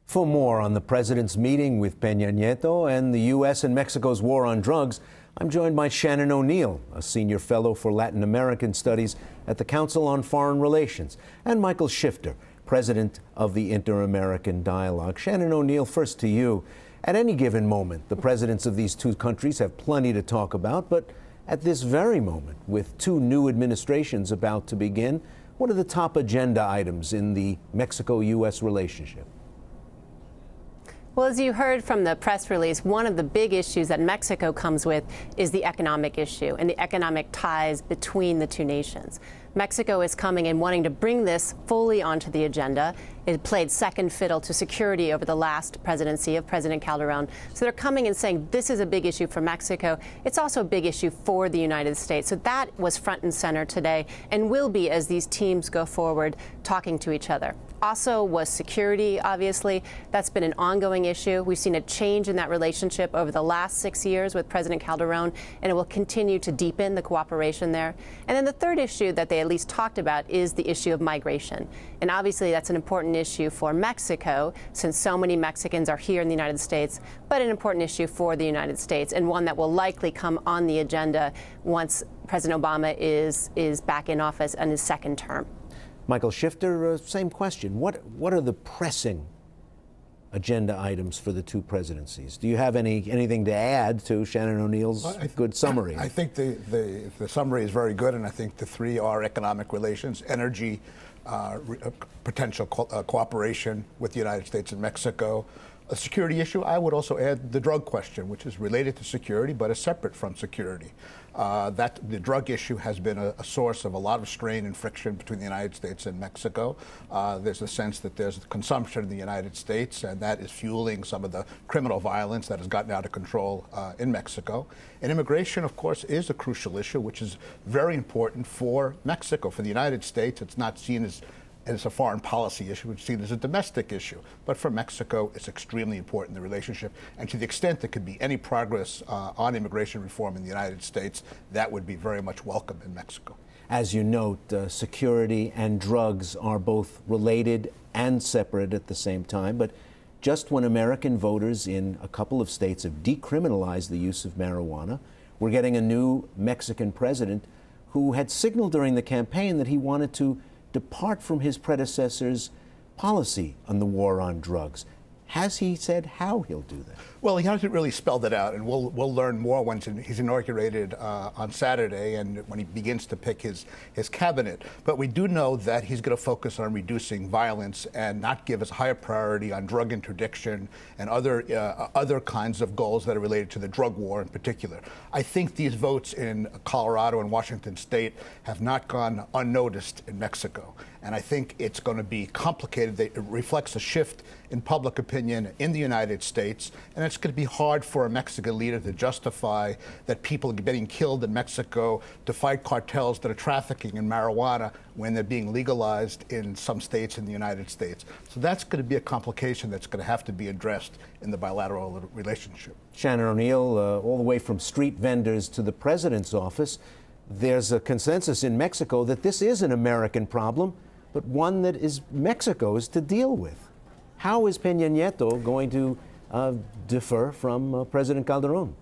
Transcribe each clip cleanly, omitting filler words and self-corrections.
For more on the president's meeting with Pena Nieto and the U.S. and Mexico's war on drugs, I'm joined by Shannon O'Neill, a senior fellow for Latin American Studies at the Council on Foreign Relations, and Michael Shifter, president of the Inter-American Dialogue. Shannon O'Neill, first to you. At any given moment, the presidents of these two countries have plenty to talk about, but at this very moment, with two new administrations about to begin, what are the top agenda items in the Mexico-U.S. relationship? Well, as you heard from the press release, one of the big issues that Mexico comes with is the economic issue and the economic ties between the two nations. Mexico is coming and wanting to bring this fully onto the agenda. It played second fiddle to security over the last presidency of President Calderon. So they're coming and saying this is a big issue for Mexico. It's also a big issue for the United States. So that was front and center today and will be as these teams go forward talking to each other. Also was security, obviously. That's been an ongoing issue. We've seen a change in that relationship over the last 6 years with President Calderon, and it will continue to deepen the cooperation there. And then the third issue that they at least talked about is the issue of migration. And obviously that's an important issue for Mexico, since so many Mexicans are here in the United States, but an important issue for the United States, and one that will likely come on the agenda once President Obama is back in office in his second term. Michael Shifter, same question. What are the pressing agenda items for the two presidencies? Do you have anything to add to Shannon O'Neill's good summary? I think the summary is very good, and I think the three are economic relations, energy, potential cooperation with the United States and Mexico. A security issue, I would also add the drug question, which is related to security but is separate from security. The drug issue has been a source of a lot of strain and friction between the United States and Mexico. There's a sense that there's consumption in the United States, and that is fueling some of the criminal violence that has gotten out of control in Mexico. And immigration, of course, is a crucial issue, which is very important for Mexico. For the United States, it's not seen as it's a foreign policy issue, it's seen as a domestic issue. But for Mexico, it's extremely important, the relationship. And to the extent there could be any progress on immigration reform in the United States, that would be very much welcome in Mexico. As you note, security and drugs are both related and separate at the same time. But just when American voters in a couple of states have decriminalized the use of marijuana, we're getting a new Mexican president who had signaled during the campaign that he wanted to depart from his predecessor's policy on the war on drugs. Has he said how he'll do that? Well, he hasn't really spelled it out, and we'll learn more once he's inaugurated on Saturday and when he begins to pick his cabinet. But we do know that he's going to focus on reducing violence and not give as high a priority on drug interdiction and other kinds of goals that are related to the drug war in particular. I think these votes in Colorado and Washington State have not gone unnoticed in Mexico. And I think it's going to be complicated. It reflects a shift in public opinion in the United States, and it's going to be hard for a Mexican leader to justify that people are getting killed in Mexico to fight cartels that are trafficking in marijuana when they're being legalized in some states in the United States. So that's going to be a complication that's going to have to be addressed in the bilateral relationship. Shannon O'Neill, all the way from street vendors to the president's office, there's a consensus in Mexico that this is an American problem, but one that is Mexico's to deal with. How is Pena Nieto going to differ from President Calderon?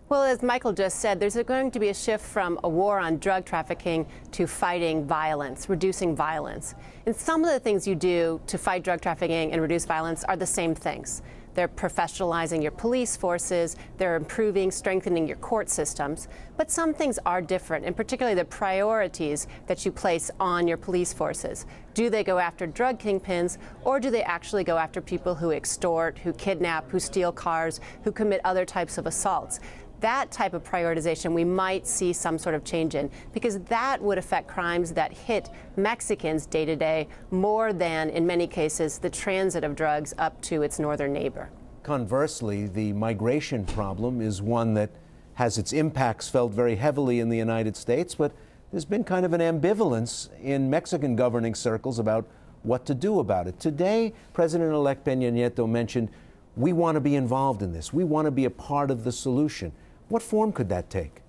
Well, as Michael just said, there's going to be a shift from a war on drug trafficking to fighting violence, reducing violence. And some of the things you do to fight drug trafficking and reduce violence are the same things. They're professionalizing your police forces, they're improving, strengthening your court systems. But some things are different, and particularly the priorities that you place on your police forces. Do they go after drug kingpins, or do they actually go after people who extort, who kidnap, who steal cars, who commit other types of assaults? That type of prioritization we might see some sort of change in, because that would affect crimes that hit Mexicans day to day more than, in many cases, the transit of drugs up to its northern neighbor. Conversely, the migration problem is one that has its impacts felt very heavily in the United States, but there's been kind of an ambivalence in Mexican governing circles about what to do about it. Today, President-elect Pena Nieto mentioned, we want to be involved in this. We want to be a part of the solution. What form could that take?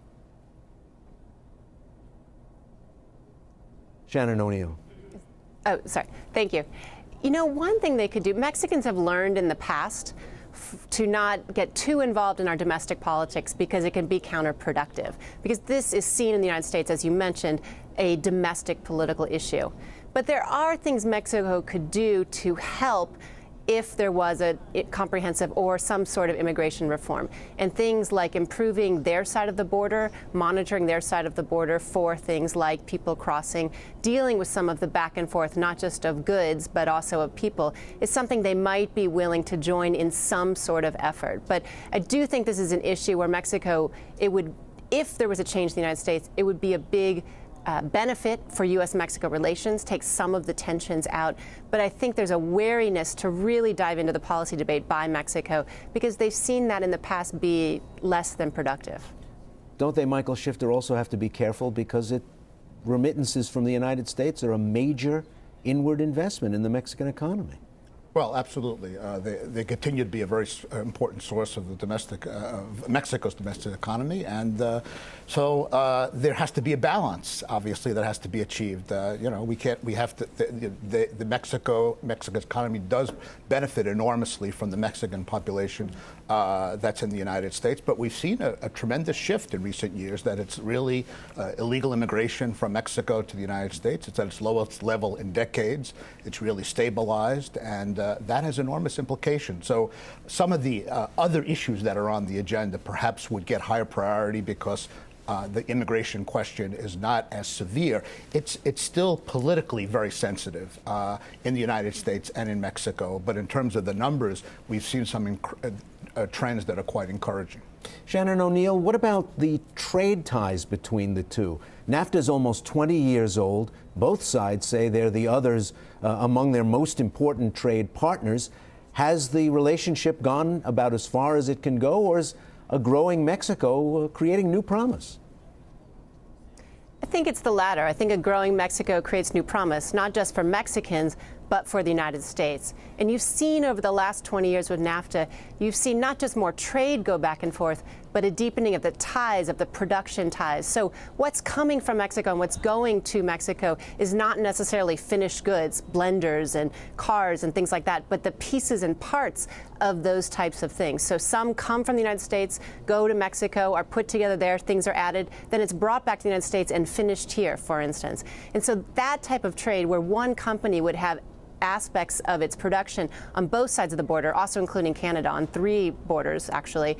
Shannon O'Neill. Oh, sorry. Thank you. You know, one thing they could do, Mexicans have learned in the past to not get too involved in our domestic politics because it can be counterproductive. Because this is seen in the United States, as you mentioned, a domestic political issue. But there are things Mexico could do to help if there was a comprehensive or some sort of immigration reform. And things like improving their side of the border, monitoring their side of the border for things like people crossing, dealing with some of the back and forth, not just of goods, but also of people, is something they might be willing to join in some sort of effort. But I do think this is an issue where Mexico, if there was a change in the United States, it would be a big benefit for U.S.-Mexico relations, take some of the tensions out. But I think there's a wariness to really dive into the policy debate by Mexico because they've seen that in the past be less than productive. Don't they, Michael Shifter, also have to be careful because remittances from the United States are a major inward investment in the Mexican economy? Well, absolutely. They continue to be a very important source of the of Mexico's domestic economy, and so there has to be a balance. Obviously, that has to be achieved. You know, Mexico's economy does benefit enormously from the Mexican population that's in the United States, but we've seen a tremendous shift in recent years. That it's really illegal immigration from Mexico to the United States. It's at its lowest level in decades. It's really stabilized, and that has enormous implications. So some of the other issues that are on the agenda perhaps would get higher priority because the immigration question is not as severe. It's still politically very sensitive in the United States and in Mexico. But in terms of the numbers, we've seen some trends that are quite encouraging. Shannon O'Neill, what about the trade ties between the two? NAFTA is almost 20 years old. Both sides say they're the others among their most important trade partners. Has the relationship gone about as far as it can go, or is a growing Mexico creating new promise? I think it's the latter. I think a growing Mexico creates new promise, not just for Mexicans, but for the United States. And you've seen over the last 20 years with NAFTA, you've seen not just more trade go back and forth, but a deepening of the ties, of the production ties. So what's coming from Mexico and what's going to Mexico is not necessarily finished goods, blenders and cars and things like that, but the pieces and parts of those types of things. So some come from the United States, go to Mexico, are put together there, things are added, then it's brought back to the United States and finished here, for instance. And so that type of trade where one company would have aspects of its production on both sides of the border, also including Canada, on 3 borders, actually.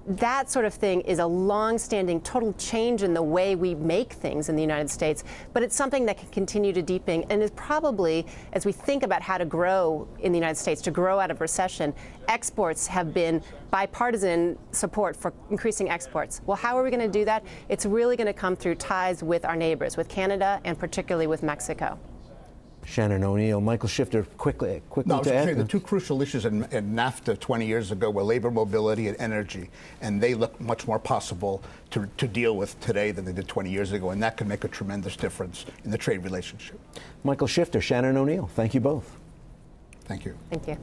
That sort of thing is a long-standing total change in the way we make things in the United States, but it's something that can continue to deepen and is probably, as we think about how to grow in the United States, to grow out of recession, exports have been bipartisan support for increasing exports. Well, how are we going to do that? It's really going to come through ties with our neighbors, with Canada and particularly with Mexico. Shannon O'Neill, Michael Shifter, quickly no, I was to add. saying the two crucial issues in NAFTA 20 years ago were labor mobility and energy, and they look much more possible to deal with today than they did 20 years ago, and that can make a tremendous difference in the trade relationship. Michael Shifter, Shannon O'Neill, thank you both. Thank you. Thank you.